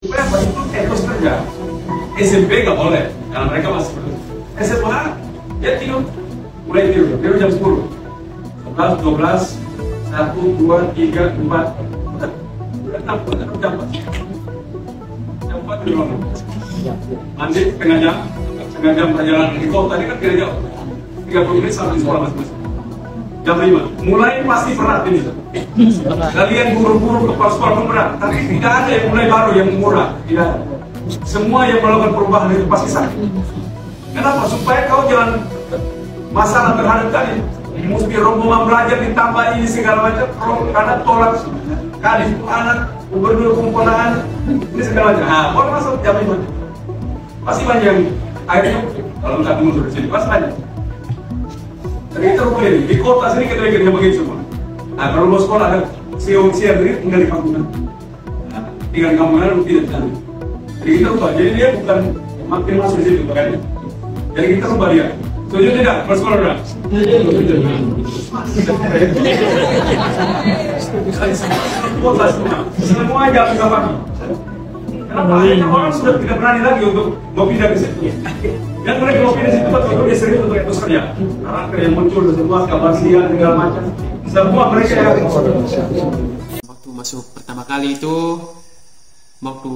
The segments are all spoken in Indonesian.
Supaya apa itu etos kerja. SMP nggak boleh, karena mereka masih belum. SMA dia tidur, mulai tidur jam 10, 11, 12, 1, 2, 3, 4, udah 6, jam 4. Jam 4 di rumah. Mandi setengah jam perjalanan di kota ini kan tidak jauh. 30 menit sampai di sekolah masing-masing. Jam 5, mulai pasti berat ini. Kalian guru-guru kepala sekolah pun berat, tapi tidak ada yang mulai baru yang murah. Tidak ada. Semua yang melakukan perubahan itu pasti sakit. Kenapa? Supaya kau jangan masalah terhadap kalian. Mesti rombongan belajar ditambah ini segala macam. Karena tolak kadis anak, gubernur kumpulan ini segala macam. Nah, kalau masuk jam 5 pasti banyak yang akhirnya kalau nggak mundur di sini pasti banyak. Jadi kita rupanya di kota sini kita lihat begitu semua. Nah, kalau mau sekolah ada siang ini tinggal di kampungan. Nah, tinggal di kampungan tidak tahu. Jadi kita rubah. Jadi dia bukan makin masuk di situ kan. Jadi kita rubah dia. Setuju tidak? Bersekolah tidak? Kota semua jam 3 pagi. Kenapa? Akhirnya orang sudah tidak berani lagi untuk mau pindah ke situ. Yang mereka mau pindah situ betul dia serius untuk etos kerja. Karakter yang muncul semua kebersihan segala macam. Semua mereka yang waktu masuk pertama kali itu waktu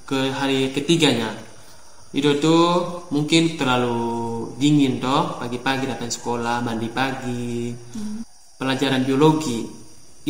ke hari ketiganya itu tuh mungkin terlalu dingin toh, pagi-pagi datang sekolah mandi pagi, pelajaran biologi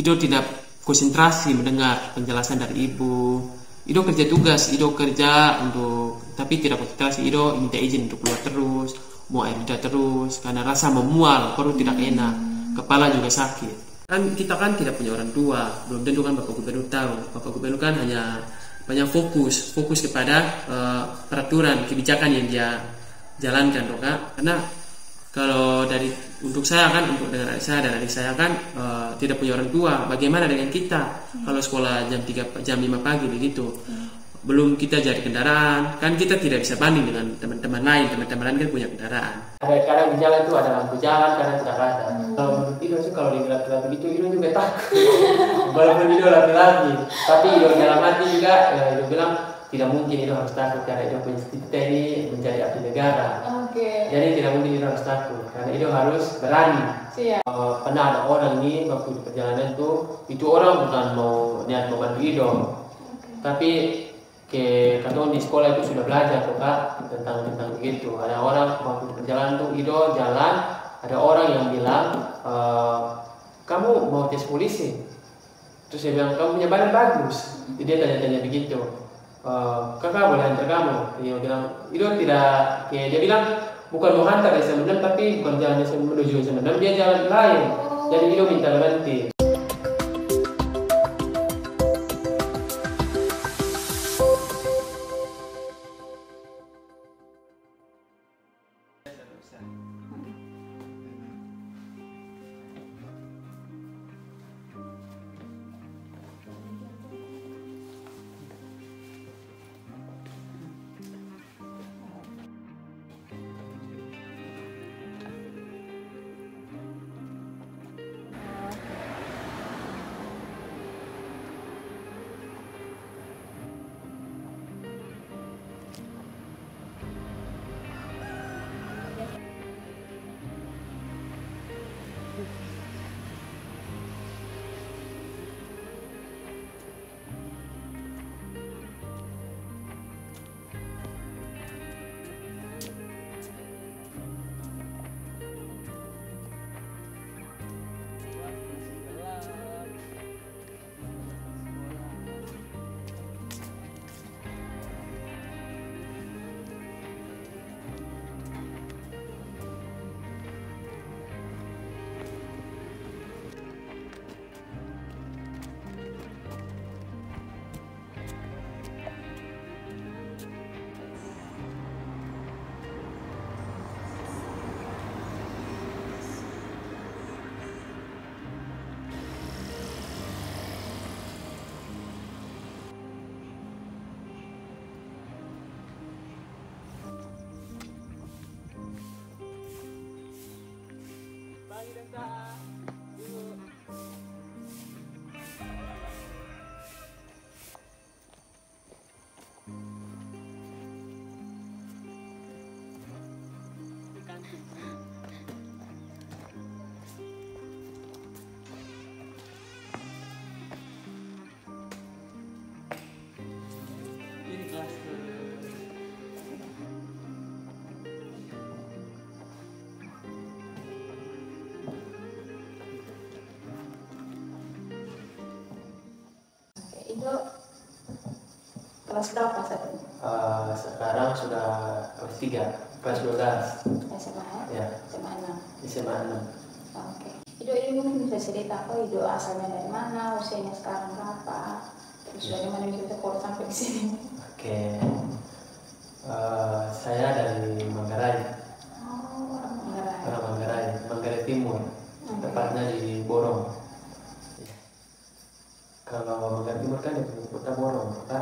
itu tidak konsentrasi mendengar penjelasan dari ibu. Ido kerja tugas, Ido kerja untuk, tapi tidak konsentrasi. Ido minta izin untuk keluar terus, mau air lidah terus, karena rasa memual, perut tidak enak, kepala juga sakit. Kan kita kan tidak punya orang tua, belum tentu kan Bapak Gubernur tahu. Bapak Gubernur kan hanya fokus kepada peraturan kebijakan yang dia jalankan, toh Kak. Karena kalau untuk saya kan, untuk dengan adik saya dan adik saya kan tidak punya orang tua. Bagaimana dengan kita kalau sekolah jam 5 pagi begitu? Belum kita jadi kendaraan, kan kita tidak bisa banding dengan teman-teman lain. Teman-teman lain kan punya kendaraan. Kadang di jalan tuh ada lampu jalan, kadang tidak ada. Kalau menurut Ido sih kalau digelap-gelap begitu Ido juga takut. Walaupun Ido laki-laki, tapi Ido dalam hati juga Ido bilang tidak mungkin Ido harus takut karena Ido punya cita ini menjadi abdi negara. Jadi tidak mungkin Ido harus takut karena Ido harus berani. Pernah ada orang ini waktu di perjalanan itu orang bukan mau niat membantu Ido, tapi kata di sekolah itu sudah belajar tuh Kak tentang begitu. Ada orang waktu di perjalanan tuh Ido jalan, ada orang yang bilang kamu mau tes polisi. Terus dia bilang kamu punya badan bagus. Jadi dia tanya-tanya begitu. Kakak boleh hantar kamu? Dia bilang Ido tidak. Dia bilang bukan mau hantar SM6 tapi bukan jalan menuju SM6, dia jalan lain. Jadi Ido minta berhenti. Ini kelas Itu kelas berapa saat ini? Sekarang sudah kelas 3, kelas 12. SMA Ya, SMA 6. SMA 6. Oke. Ini mungkin bisa cerita apa itu asalnya dari mana, usianya sekarang berapa, terus dari mana bisa kok sampai di sini? Oke. Saya dari Manggarai, Oh, orang Manggarai. orang Manggarai, Manggarai Timur, Oke. tepatnya di Borong. Kalau Manggarai Timur kan di kota Borong, kota.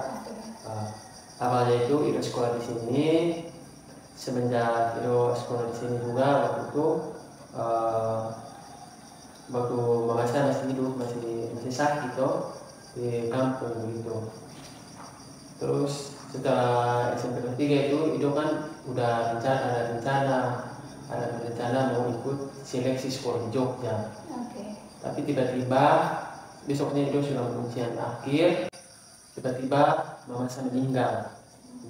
Awalnya itu Ido sekolah di sini. Semenjak Ido sekolah di sini juga waktu mama saya masih hidup, masih sakit tuh di kampung begitu. Terus setelah SMP kelas 3 itu Ido kan udah ada rencana mau ikut seleksi sekolah di Jogja. Oke. Tapi tiba-tiba besoknya Ido sudah ujian akhir, tiba-tiba mama saya meninggal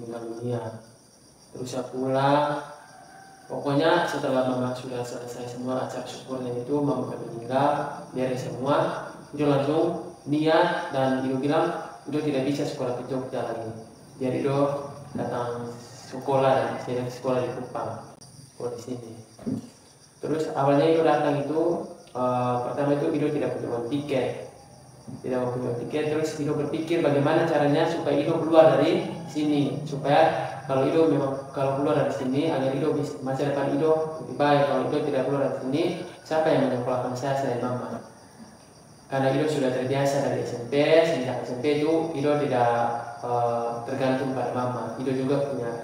dunia. Terus saya pulang, pokoknya setelah mama sudah selesai semua acara syukurnya itu, mama meninggal, beres semua, Ido langsung niat dan Ido bilang Ido tidak bisa sekolah ke Jogja lagi. Jadi Ido datang sekolah dan sekolah di Kupang, sekolah di sini. Terus awalnya Ido datang itu pertama itu Ido tidak punya uang tiket, terus Ido berpikir bagaimana caranya supaya Ido keluar dari sini, supaya kalau Ido memang kalau keluar dari sini agar Ido bisa, masa depan Ido lebih baik. Kalau Ido tidak keluar dari sini, siapa yang menyekolahkan saya selain mama? Karena Ido sudah terbiasa dari SMP, sejak SMP itu Ido tidak tergantung pada mama. Ido juga punya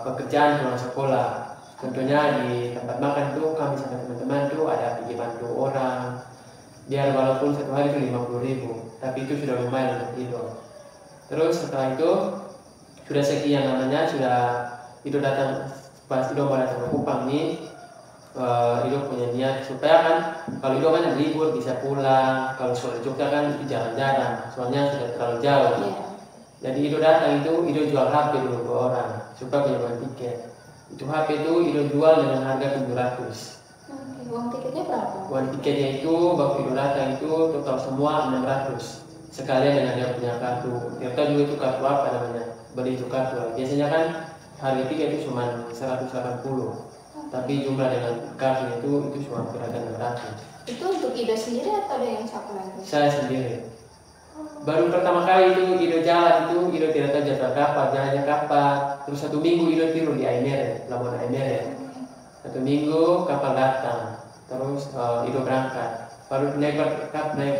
pekerjaan pulang sekolah. Tentunya di tempat makan itu kami sama teman-teman itu ada pergi bantu orang. Biar walaupun satu hari itu 50.000, tapi itu sudah lumayan untuk Ido. Terus setelah itu sudah sekian namanya, sudah Ido datang, pas Ido mau datang ke Kupang nih, Ido punya niat supaya kan kalau Ido kan libur bisa pulang, kalau sekolah di Jogja kan itu jarang-jarang, soalnya sudah terlalu jauh. Iya. Jadi Ido datang itu Ido jual HP dulu ke orang supaya punya uang tiket. Itu HP itu Ido jual dengan harga 700. Oke. Uang tiketnya berapa? Uang tiketnya itu waktu Ido datang itu total semua 600. Sekalian dengan dia punya kartu, tidak tahu juga itu kartu apa namanya, beli itu kartu. Biasanya kan harga tiket itu cuma 180, tapi jumlah dengan kartu itu cuma berharga 600. Itu untuk Ido sendiri atau ada yang siapa lagi? Saya sendiri. Baru pertama kali itu Ido jalan itu Ido tidak tahu jadwal kapan, jalannya kapan. Terus 1 minggu Ido tidur di Aimere, Pelabuhan Aimere. 1 minggu kapal datang, terus Ido berangkat. Baru naik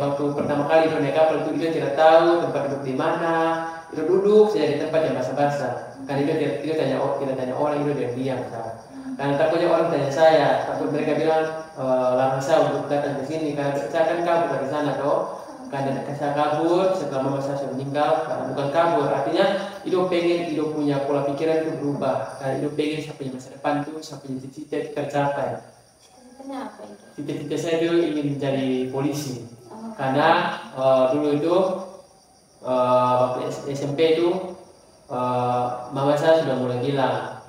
waktu pertama kali Ido naik kapal itu Ido tidak tahu tempat duduk di mana. Ido duduk saja di tempat yang basah-basah. Kan Ido tidak tanya orang, Ido diam kan. Karena takutnya orang tanya saya, takut mereka bilang larang saya untuk datang ke sini karena saya kan kabur dari sana toh. Karena saya kabur setelah mama saya sudah meninggal, karena bukan kabur, artinya Ido pengen Ido punya pola pikiran itu berubah. Karena Ido pengen saya punya masa depan itu, saya punya cita-cita itu tercapai. Cita-citanya apa itu? Cita-cita saya itu ingin menjadi polisi. Karena dulu itu waktu SMP itu mama saya sudah mulai bilang,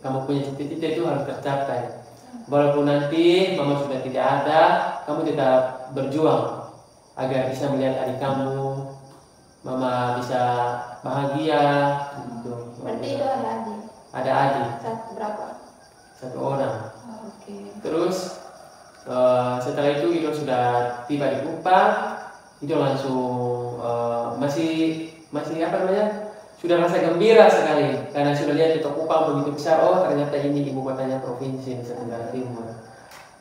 kamu punya cita-cita itu harus tercapai. Walaupun nanti mama sudah tidak ada, kamu tetap berjuang agar bisa melihat adik kamu, mama bisa bahagia. Gitu. Berarti itu ada adik? Ada adik. Berapa? 1 orang. Oke. Terus setelah itu Ido sudah tiba di Kupang, Ido langsung masih apa namanya? Sudah rasa gembira sekali karena sudah lihat kota Kupang begitu besar. Oh ternyata ini ibu kotanya provinsi Nusa Tenggara Timur.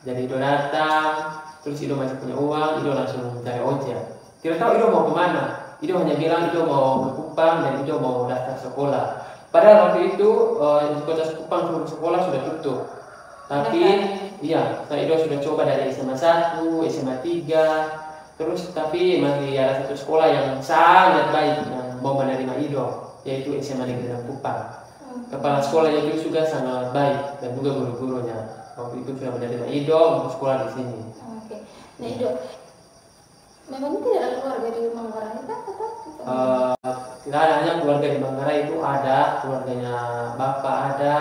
Jadi Ido datang, terus Ido masih punya uang, Ido langsung mencari ojek. Tidak tahu Ido mau kemana. Ido hanya bilang Ido mau ke Kupang dan Ido mau daftar sekolah. Padahal waktu itu di kota Kupang seluruh sekolah sudah tutup. Tapi iya, Ido sudah coba dari SMA 1, SMA 3, terus tapi masih ada satu sekolah yang sangat baik, yang mau menerima Ido, yaitu SMA Negeri Kupang. Kepala sekolahnya itu juga sangat baik dan juga guru-gurunya waktu itu sudah menerima Ido untuk sekolah di sini. Oke. Nah Ido, memang tidak ada keluarga di Manggarai kan? Tidak ada, hanya keluarga di Manggarai itu ada, keluarganya bapak ada,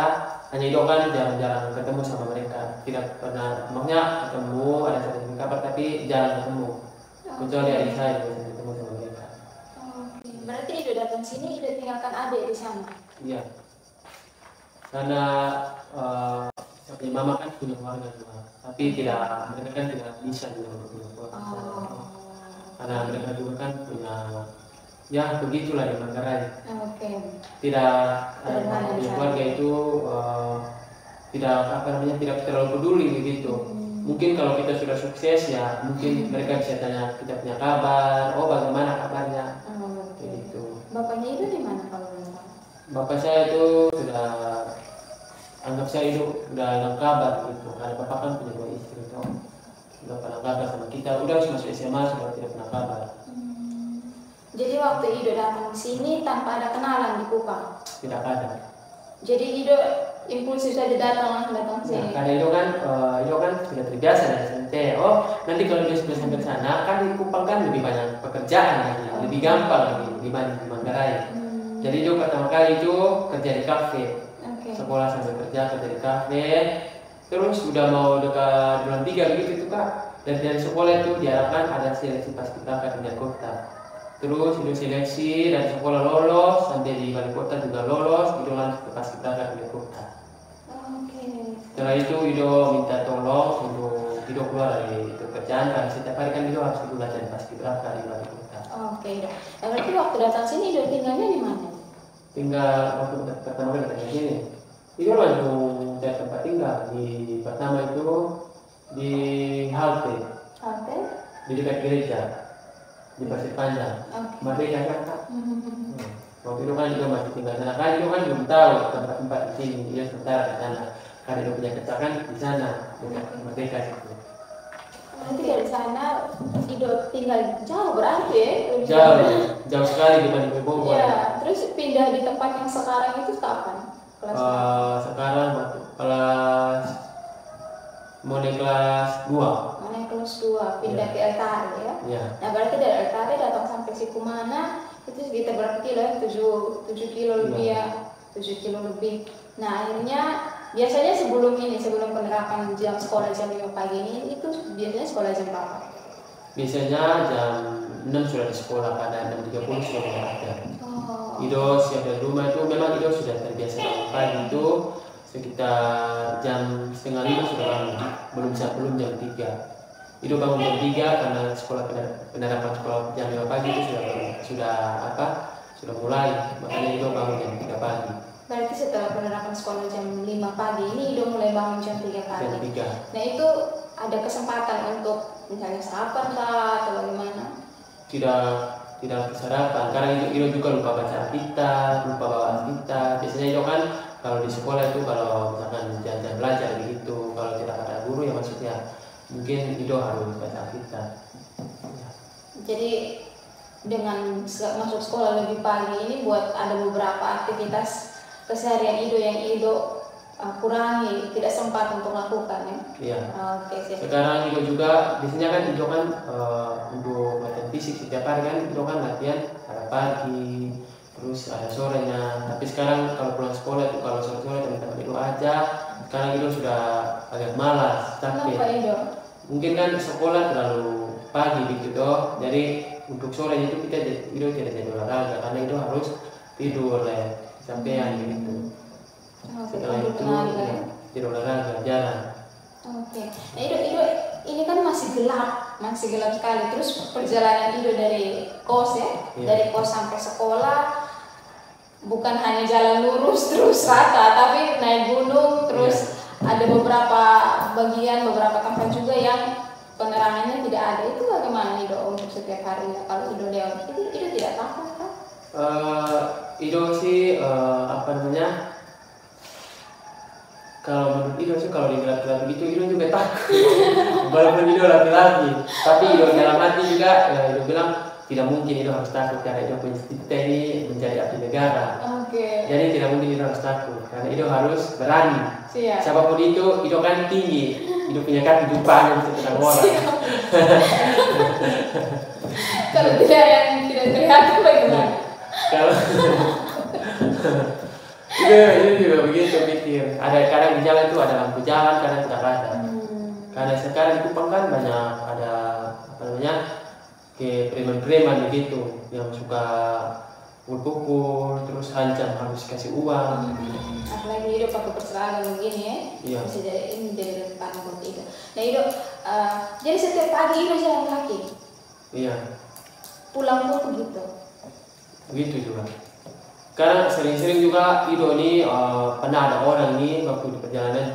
hanya Ido kan jarang-jarang ketemu sama mereka, tidak pernah, makanya ketemu ada satu kabar tapi jarang ketemu, kecuali adik saya juga ketemu sama mereka. Oke. Berarti Ido datang sini, Ido tinggalkan adik di sana. Iya. Karena mama kan punya keluarga juga, tapi mereka kan tidak bisa juga punya keluarga. Karena mereka juga kan punya, ya begitulah di Manggarai. Oke. Tidak punya keluarga itu tidak terlalu peduli begitu. Mungkin kalau kita sudah sukses ya, mungkin mereka bisa tanya kita punya kabar, oh bagaimana kabarnya, begitu. Bapaknya itu di mana kalau boleh tahu? Bapak saya itu sudah anggap saya itu udah hilang kabar gitu, karena bapak kan punya 2 istri tuh, udah pernah kabar sama kita, udah masuk SMA sudah tidak pernah kabar. Jadi waktu Ido datang ke sini tanpa ada kenalan di Kupang? Tidak ada. Jadi Ido impulsif saja langsung datang ke sini? Nah, karena Ido kan sudah terbiasa dari SMP. Oh nanti kalau dia sudah sampai sana kan di Kupang kan lebih banyak pekerjaan lagi, lebih gampang lagi dibanding di Manggarai. Jadi Ido pertama kali itu kerja di kafe. Sekolah sambil kerja di kafe, terus udah mau dekat bulan 3 begitu itu Kak. Dari sekolah itu diharapkan ada seleksi paskibraka di kota. Terus Ido seleksi dari sekolah lolos, sampai di wali kota juga lolos, Ido langsung ke paskibraka di kota. Setelah itu Ido minta tolong untuk Ido keluar dari pekerjaan, karena setiap hari kan Ido harus belajar paskibraka di wali kota. Oke. Berarti waktu datang sini Ido tinggalnya di mana? Tinggal waktu pertama kali datang ke sini. Itu langsung dari tempat tinggal pertama itu di halte di dekat gereja di Pasir Panjang. Merdeka kan Kak? Waktu itu kan juga masih tinggal sana kan, itu kan belum tahu tempat-tempat di sini, dia sementara di sana karena dia punya kecelakaan di sana dekat Merdeka itu. Nanti dari sana Ido tinggal jauh berarti ya? Jauh sekali dibanding Bogor. Ya, terus pindah di tempat yang sekarang itu kapan? Sekarang mulai kelas 2. Mulai kelas 2 pindah ke Eltari ya? Ya. Nah berarti dari Eltari datang sampai Sikumana itu sekitar berapa kilo ya? 7 kilo lebih ya? 7 kilo lebih. Nah akhirnya biasanya sebelum penerapan jam sekolah jam 5 pagi ini itu biasanya sekolah jam berapa? Biasanya jam 6 sudah di sekolah, pada 6.30 sudah mulai ada. Ido siap dari rumah itu memang Ido sudah terbiasa bangun pagi itu sekitar jam 4:30 sudah bangun, belum jam 3. Ido bangun jam 3 karena sekolah penerapan sekolah jam 5 pagi itu sudah mulai, makanya Ido bangun jam 3 pagi. Berarti setelah penerapan sekolah jam 5 pagi ini Ido mulai bangun jam 3 pagi. Jam 3. Nah itu ada kesempatan untuk misalnya sarapan atau bagaimana? Tidak sarapan karena Ido juga lupa baca Alkitab, lupa bawa Alkitab. Biasanya Ido kan kalau di sekolah itu kalau misalkan jalan belajar begitu, kalau tidak ada guru ya maksudnya mungkin Ido harus baca Alkitab. Jadi dengan masuk sekolah lebih pagi ini buat ada beberapa aktivitas keseharian Ido yang Ido kurangi, tidak sempat untuk lakukan ya. Iya. Oke, siap. Sekarang Ido juga biasanya kan Ido kan untuk latihan fisik setiap hari kan Ido kan latihan ada pagi, terus ada sorenya. Tapi sekarang kalau pulang sekolah itu kalau sore-sore teman-teman Ido aja, sekarang Ido sudah agak malas, capek. Kenapa Ido? Mungkin kan sekolah terlalu pagi gitu toh. Jadi untuk sore itu Ido tidak jadi olahraga karena Ido harus tidur sampean begitu. Setelah itu tidak olahraga jarang. Oke. Nah Ido ini kan masih gelap sekali. Terus perjalanan Ido dari kos ya, dari kos sampai sekolah bukan hanya jalan lurus terus rata, tapi naik gunung terus ada beberapa tempat juga yang penerangannya tidak ada. Itu bagaimana Ido untuk setiap harinya kalau Ido lewat itu Ido tidak takut kan? Ido sih kalau menurut Ido sih kalau di gelap-gelap begitu Ido juga takut. Walaupun Ido laki-laki, tapi Ido dalam hati juga Ido bilang tidak mungkin itu harus takut karena itu punya cita ini menjadi abdi negara. Jadi tidak mungkin itu harus takut karena itu harus berani. Siap. Siapapun itu kan tinggi, itu punya kaki depan yang bisa tenang orang. Kalau tidak yang tidak kelihatan bagaimana? Kalau itu juga begitu pikir. Ada kadang di jalan itu ada lampu jalan, kadang tidak ada. Karena sekarang di Kupang kan banyak ada apa namanya ke preman-preman begitu yang suka pukul terus ancam harus kasih uang. Apalagi hidup pakai perseragam begini ya, Iya. bisa jadi ini jadi rentan buat itu. Nah itu jadi setiap pagi itu jalan kaki, Iya, pulang pun begitu. begitu juga. Karena sering-sering juga Ido ini pernah ada orang nih waktu di perjalanan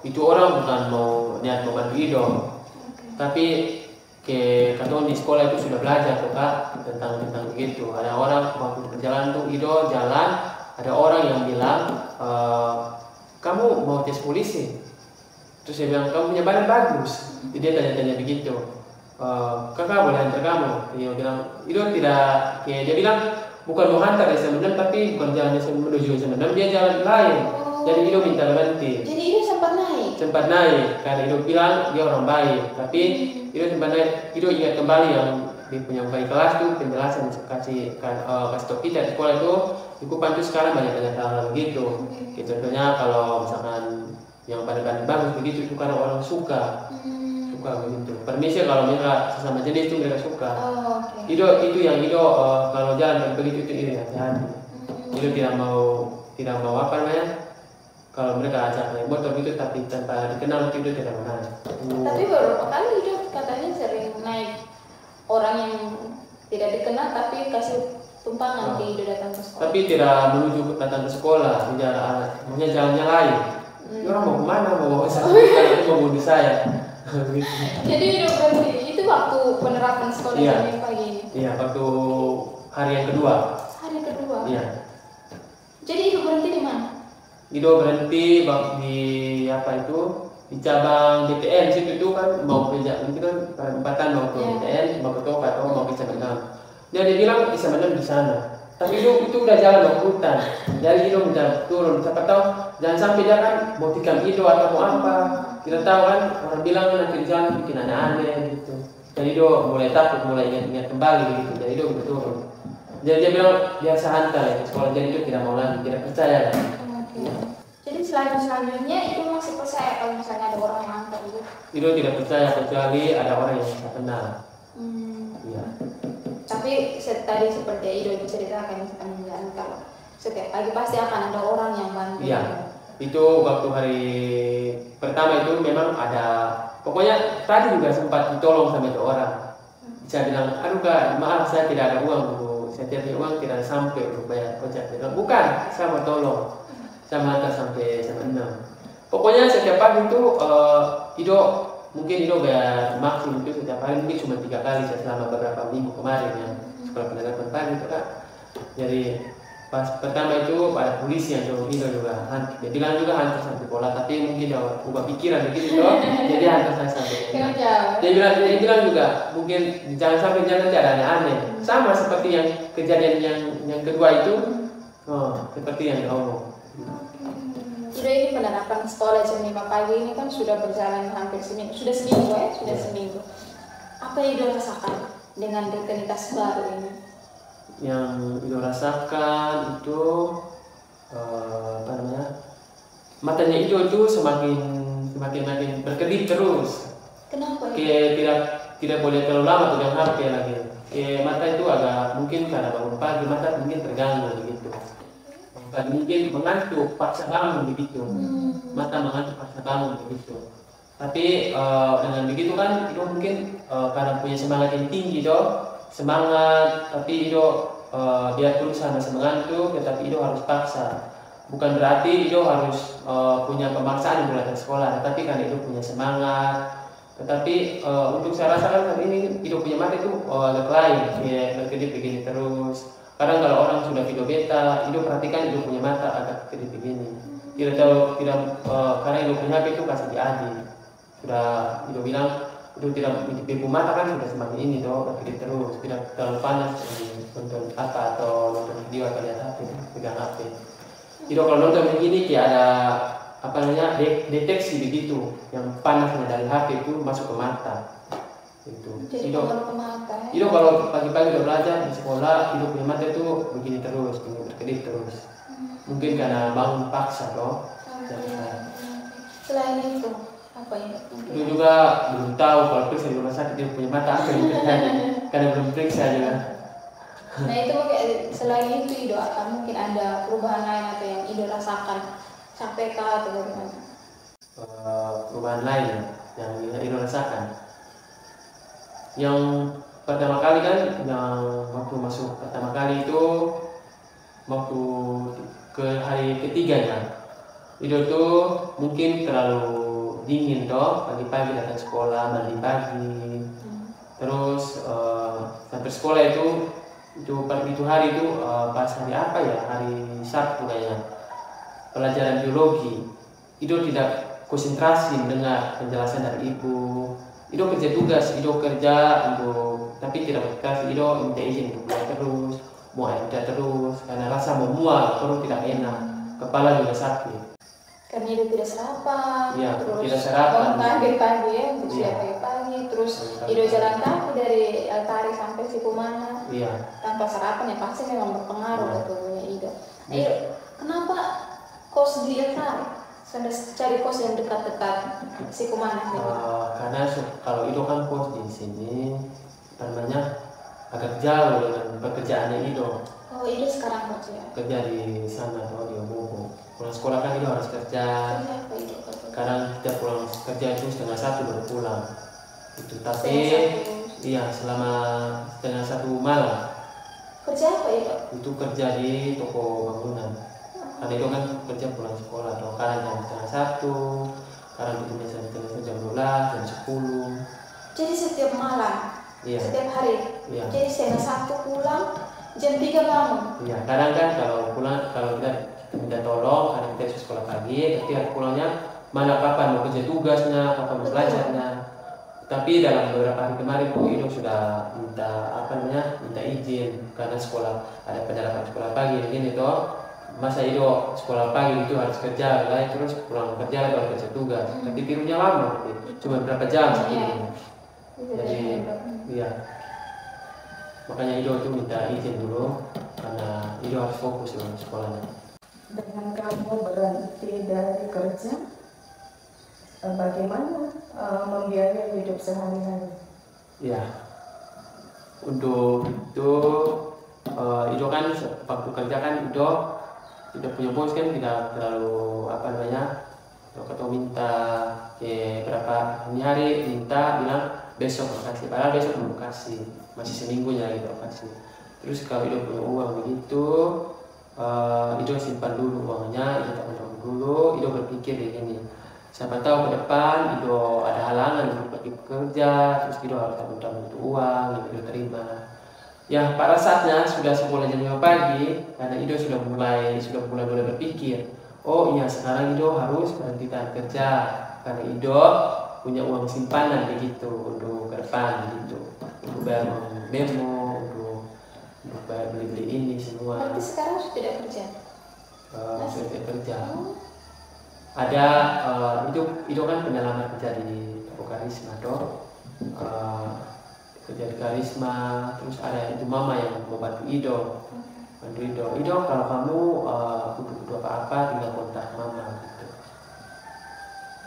itu orang bukan mau niat membantu Ido, tapi ke kantor di sekolah itu sudah belajar tuh Kak tentang begitu. Ada orang waktu di perjalanan tuh Ido jalan, ada orang yang bilang kamu mau tes polisi, terus dia bilang kamu punya badan bagus. Jadi dia tanya-tanya begitu, kakak boleh antar kamu? Dia bilang Ido tidak, kayak dia bilang bukan mau hantar SM6 tapi bukan jalan menuju SM6, dia jalan lain. Jadi Ido minta berhenti. Jadi itu sempat naik Karena Ido bilang dia orang baik, tapi Ido sempat naik. Ido ingat kembali yang di punya bayi kelas tuh penjelasan kasih tau kita di sekolah itu di Kupang tuh sekarang banyak hal begitu. Contohnya kalau misalkan yang badan bagus begitu itu karena orang suka begitu. Permisi kalau mereka sesama jenis itu mereka suka. Itu yang Ido kalau jalan begitu itu Ido hati-hati. Ido tidak mau apa namanya, kalau mereka ajak naik motor gitu tapi tanpa dikenal itu tidak mau. Tapi beberapa kali itu katanya sering naik orang yang tidak dikenal tapi kasih tumpangan di datang ke sekolah. Tapi tidak menuju datang ke sekolah, maunya jalannya lain. Ini orang mau kemana? Mau mau bunuh saya. Jadi itu berarti itu waktu penerapan sekolah Iya. pagi ini. Iya, waktu hari yang kedua. Hari kedua. Iya. Jadi itu berhenti di mana? Ido berhenti di apa itu di cabang BTN situ itu kan mau ke itu kan perempatan mau ke BTN mau ke Toka atau mau ke cabang. Dia bilang bisa menang di sana. Tapi itu udah jalan mau hutan. Jadi Ido minta turun. Siapa tahu jangan sampai dia kan mau tikam Ido atau mau apa. Kita tahu kan orang bilang nanti di jalan bikin aneh-aneh gitu. Jadi Ido mulai takut, mulai ingat kembali gitu. Jadi Ido udah turun. Jadi dia bilang biasa hantar ya ke sekolah. Jadi Ido tidak mau lagi, tidak percaya. Jadi selanjutnya itu masih percaya kalau misalnya ada orang yang hantar gitu. Ido tidak percaya kecuali ada orang yang saya kenal. Iya. Tapi tadi seperti Ido diceritakan misalkan kalau setiap pagi pasti akan ada orang yang bantu. Iya. Itu waktu hari pertama itu memang ada, pokoknya tadi juga sempat ditolong sama itu orang. Saya bilang, aduh Kak, maaf saya tidak ada uang dulu. Saya tidak ada uang, tidak sampai untuk bayar ojek. Dia bilang, bukan, saya mau tolong. Saya mengantar sampai 6. Pokoknya setiap pagi itu mungkin Ido bayar maksimum itu setiap hari mungkin cuma 3 kali selama beberapa minggu kemarin ya sekolah pendidikan pagi itu Kak. Jadi pas pertama itu ada polisi yang jauh Ido juga dia bilang juga hantar sampai sekolah tapi mungkin dia ubah pikiran begitu toh jadi hantar saya sampai sekolah. Dia bilang juga mungkin jangan sampai jangan ada aneh-aneh sama seperti yang kejadian yang kedua itu seperti yang diomong. Sudah ini penerapan sekolah jam 5 pagi ini kan sudah berjalan hampir seminggu. Sudah seminggu. Apa yang Ido rasakan dengan rutinitas baru ini? Yang Ido rasakan itu apa namanya? Matanya Ido itu semakin berkedip terus. Kenapa? Tidak boleh terlalu lama pegang HP lagi. Mata itu agak mungkin karena bangun pagi mata mungkin terganggu begitu. Mungkin mengantuk paksa bangun begitu, mata mengantuk paksa bangun begitu. Tapi dengan begitu kan Ido mungkin karena punya semangat yang tinggi semangat, tapi Ido biarpun sama mengantuk, tetapi Ido harus paksa. Bukan berarti Ido harus punya pemaksaan di belakang sekolah, tetapi karena Ido punya semangat. Tetapi untuk saya rasakan saat ini Ido punya mata itu agak lain, ya berkedip begini terus. Kadang kalau orang sudah video beta, Ido perhatikan Ido punya mata agak kedip begini. Karena Ido punya HP itu kasih di Adi. Sudah Ido bilang, itu tidak pipu mata kan sudah semakin ini toh, berkedip terus, tidak terlalu panas nonton apa atau nonton video atau lihat HP, pegang HP. Itu kalau nonton begini kayak ada apa namanya deteksi begitu, yang panasnya dari HP itu masuk ke mata. Jadi pengaruh ke mata. Itu kalau pagi-pagi udah belajar di sekolah, itu punya mata itu begini terus, begini berkedip terus. Mungkin karena bangun paksa toh. Selain itu apa yang Itu juga belum tahu kalau periksa di rumah sakit dia punya mata apa yang terjadi karena belum periksa juga. Nah itu selain itu Ido mungkin ada perubahan lain atau yang Ido rasakan sampai ke atau bagaimana? Perubahan lain yang Ido rasakan. Yang pertama kali kan, yang waktu masuk pertama kali itu waktu ke hari ketiganya, Ido tuh mungkin terlalu dingin toh, pagi-pagi datang sekolah, mandi pagi, terus sampai sekolah itu hari itu pas hari apa ya, hari Sabtu kayaknya, pelajaran biologi. Ido tidak konsentrasi mendengar penjelasan dari ibu. Ido kerja tugas, Ido kerja untuk, tapi tidak konsentrasi. Ido minta izin untuk belajar terus, mau ada terus, karena rasa mau mual, perut tidak enak, kepala juga sakit. Karena Ido tidak sarapan, Iya, terus tidak sarapan. pagi-pagi ya, untuk Iya. siap pagi-pagi, terus Ido jalan kaki dari Altari sampai Sikumana Iya. tanpa sarapan ya pasti memang berpengaruh Iya. ke tubuhnya Ido. Nah, Iya. Ido, kenapa kos di Altari? Sudah cari kos yang dekat-dekat Sikumana gitu. Karena kalau Ido kan kos di sini, namanya agak jauh dengan pekerjaannya Ido. Oh Ido sekarang Kerja di sana atau di Obobo. Pulang sekolah kan Ido harus kerja. kerja apa Ido? Kadang kita pulang kerja itu 1:30 baru pulang. Itu tapi iya selama 1:30 malam. Kerja apa Ido? Itu kerja di toko bangunan. Karena Ido kan kerja pulang sekolah atau kadang jam 1:30, kadang itu biasanya jam 12, jam 10. Jadi setiap malam, Iya. setiap hari. Iya. Jadi 1:30 pulang, jam 3 bangun. Iya, kadang kan kalau pulang, kalau kita minta tolong karena kita harus sekolah pagi, tapi harus pulangnya mana kapan mau kerja tugasnya, kapan mau belajarnya. Tapi dalam beberapa hari kemarin Ido sudah minta izin karena sekolah ada penerapan sekolah pagi begini toh. Masa Ido sekolah pagi itu harus kerja lah, terus pulang kerja baru kerja tugas. Tapi tirunya lama, cuma berapa jam satu Iya. ini. Jadi iya. Makanya Ido tuh minta izin dulu karena Ido harus fokus dengan sekolahnya. Dengan kamu berhenti dari kerja, bagaimana membiayai hidup sehari-hari? Ya, untuk itu Ido kan waktu kerja kan Ido tidak punya bos kan, tidak terlalu apa namanya, kalau minta berapa ini hari minta bilang besok makasih, padahal besok belum kasih, masih seminggunya gitu kasih. Terus kalau Ido punya uang begitu, Ido simpan dulu uangnya, Ido tabung dulu, Ido berpikir kayak gini, siapa tahu ke depan Ido ada halangan untuk pergi bekerja, terus Ido harus tabung untuk uang yang Ido terima. Ya pada saatnya sudah mulai jam 5 pagi, karena Ido sudah mulai berpikir, oh iya sekarang Ido harus berhenti kerja karena Ido punya uang simpanan begitu untuk ke depan gitu, untuk bayar memo, untuk bayar beli ini semua. Berarti sekarang sudah tidak kerja? Sudah kerja. Ada Ido kan penyelamat kerja di toko Karisma toh, kerja di Karisma. Terus ada itu mama yang mau bantu Ido, kalau kamu butuh apa-apa tinggal kontak mama gitu.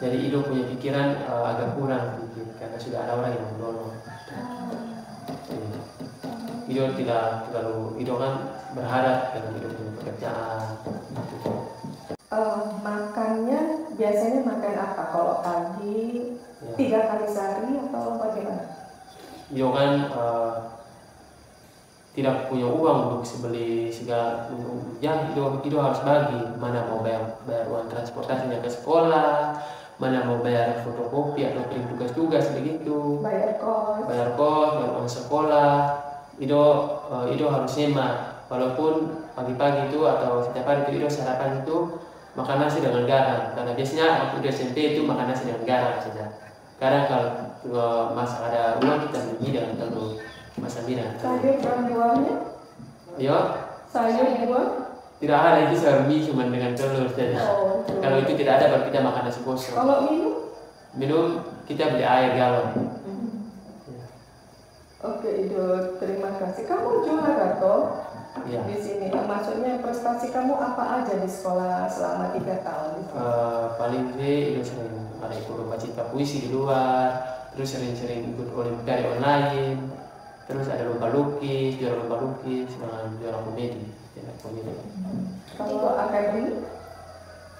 Jadi Ido punya pikiran agak kurang sedikit karena sudah ada orang yang menolong. Ido tidak terlalu, Ido kan berharap dengan Ido punya pekerjaan gitu. Makannya biasanya makan apa? Kalau pagi Ya. 3 kali sehari atau bagaimana? Ido kan tidak punya uang untuk beli segala, ya Ido harus bagi, mana mau bayar uang transportasinya ke sekolah, mana mau bayar fotokopi atau print tugas begitu, Bayar kos. bayar uang sekolah. Ido harus hemat, walaupun pagi-pagi itu atau setiap hari itu Ido sarapan itu makan nasi dengan garam, karena biasanya waktu di SMP itu makan nasi dengan garam saja, Kadang kalau ada uang kita beli dengan telur masak mie dengan telur. Sayur dan buahnya? Ya, Sayur buah? tidak ada, itu sayur mie cuma dengan telur saja. Oh, Kalau itu tidak ada baru kita makan nasi kosong. kalau minum? Minum kita beli air galon. Oke, Ido, terima kasih. Kamu juara toh Ya. di sini. Maksudnya prestasi kamu apa aja di sekolah selama 3 tahun? Di sini? Paling sih itu sering ada ikut lomba cipta puisi di luar, terus sering-sering ikut olimpiade online, terus ada lomba lukis, juara lomba lukis, dan juara komedi. Kalau akademik?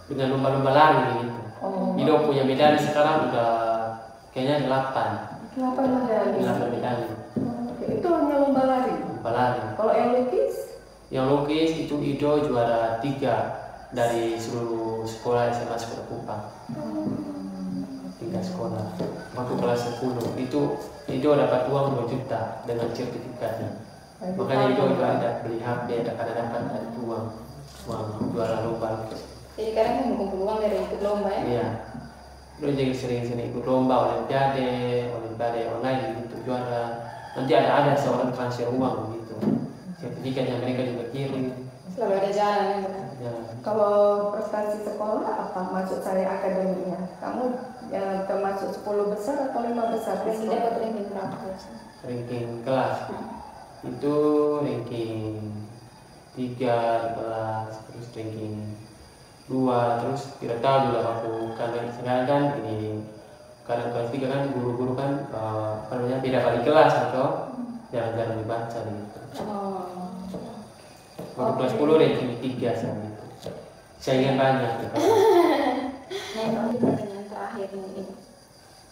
Dengan lomba-lomba lari gitu. Oh, Ido punya medali sekarang udah kayaknya 8 8 medali. medali Oke, itu hanya lomba lari. lomba lari. Kalau yang lukis? Yang lukis itu Ido juara 3 dari seluruh sekolah SMA Sekolah Kupang. 3 sekolah. Waktu kelas 10 itu Ido dapat uang 2 juta dengan sertifikatnya. Makanya Ido ada beli HP, ada kadang-kadang ada uang juara lomba lukis. Jadi kadang kumpul uang dari ikut lomba ya. Iya. Lo jadi sering-sering ikut lomba olimpiade online gitu juara. Nanti ada seorang transfer uang gitu. Sertifikatnya mereka juga kirim. Selalu ada jalan ya benar. Ya. Kalau prestasi sekolah apa? Maksud saya akademiknya. Kamu yang termasuk 10 besar atau 5 besar di Presiden sekolah? dapat ranking berapa biasanya? Ranking kelas itu ranking 3 di kelas, terus ranking 2, terus tidak tahu juga waktu kalian sekarang kan ini kadang kelas 3 kan guru-guru kan apa namanya beda kali kelas atau jarang-jarang dibaca gitu. Waktu kelas 10 ranking 3 sama gitu. Saingan banyak gitu. Nah ini pertanyaan terakhir nih.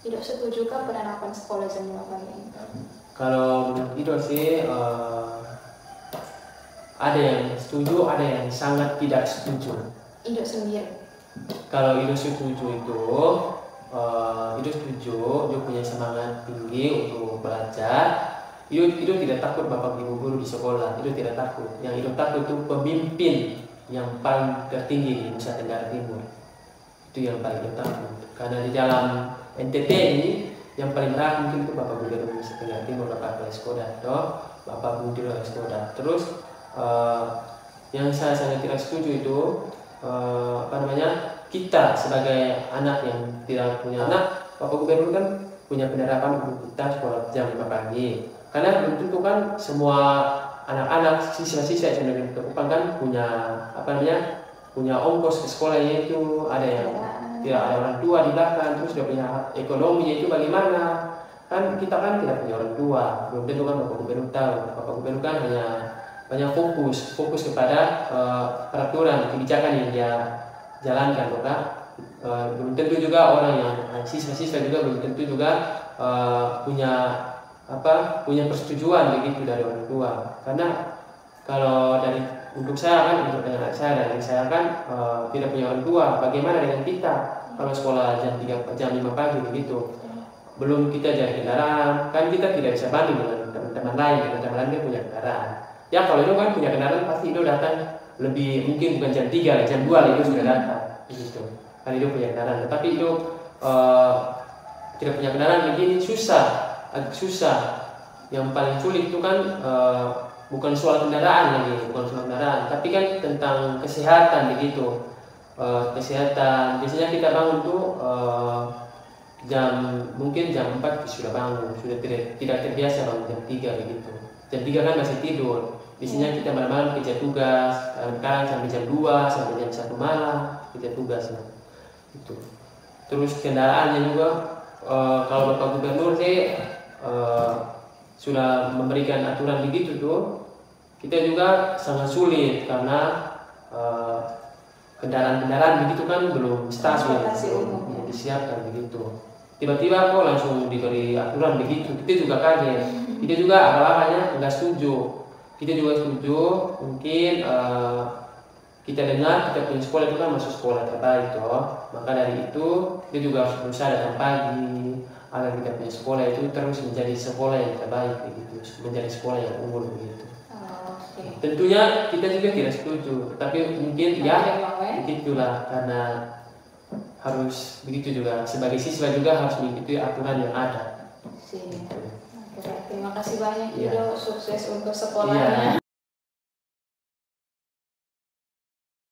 Tidak setujukah penerapan sekolah jam 8 ini? Kalau menurut Ido sih ada yang setuju, ada yang sangat tidak setuju. Ido sendiri. Kalau Ido setuju itu, Ido setuju, Ido punya semangat tinggi untuk belajar. Ido tidak takut bapak ibu guru di sekolah, Ido tidak takut. Yang Ido takut itu pemimpin yang paling tertinggi di Nusa Tenggara Timur. Itu yang paling Ido takut. Karena di dalam NTT ini yang paling berat mungkin itu Bapak Gubernur Nusa Tenggara Timur, Bapak Leskoda, Bapak Budi Leskoda. Terus yang saya sangat tidak setuju itu kita sebagai anak yang tidak punya anak, Bapak Gubernur kan punya penerapan untuk kita sekolah jam 5 pagi. Karena belum tentu kan semua anak-anak siswa-siswa yang ada di Kupang kan punya punya ongkos ke sekolahnya itu, ada yang tidak ada orang tua di belakang, terus dia punya ekonomi itu bagaimana? Kan kita kan tidak punya orang tua, belum tentu kan Bapak Gubernur tahu. Bapak Gubernur kan hanya fokus kepada peraturan kebijakan yang dia jalankan, belum tentu juga orang yang siswa-siswa juga belum tentu juga punya persetujuan begitu dari orang tua. Karena kalau untuk saya kan, untuk anak saya dan adik saya kan tidak punya orang tua. Bagaimana dengan kita kalau sekolah jam 5 pagi begitu? Belum kita jadi kendaraan, kan kita tidak bisa banding dengan teman-teman lain. Teman-teman lain kan punya kendaraan. Ya kalau itu kan punya kendaraan pasti itu datang lebih, mungkin bukan jam 3, jam 2 itu sudah datang begitu. Kan itu punya kendaraan. Tetapi itu tidak punya kendaraan begini agak susah. Yang paling sulit itu kan bukan soal kendaraan tapi kan tentang kesehatan begitu. Kesehatan biasanya kita bangun tuh mungkin jam 4 sudah bangun, sudah tidak terbiasa bangun jam 3 begitu. Jam 3 kan masih tidur. Biasanya kita malam-malam kerja tugas, kadang sampai jam 2 sampai jam 1 malam kerja tugas itu. Terus kendaraannya juga kalau Bapak Gubernur sih sudah memberikan aturan begitu tuh, kita juga sangat sulit karena kendaraan-kendaraan begitu kan belum stasiun belum disiapkan begitu. Tiba-tiba kok langsung diberi aturan begitu, kita juga kaget. Kita juga awalnya nggak setuju. Kita juga setuju, mungkin kita dengar kita punya sekolah itu kan masuk sekolah terbaik toh. Maka dari itu kita juga harus berusaha datang pagi agar kita punya sekolah itu terus menjadi sekolah yang terbaik begitu, menjadi sekolah yang unggul begitu. Tentunya kita juga tidak setuju, tapi mungkin ya begitulah karena harus begitu juga, sebagai siswa juga harus mengikuti aturan yang ada. Terima kasih banyak Iya. Ido, sukses untuk sekolahnya.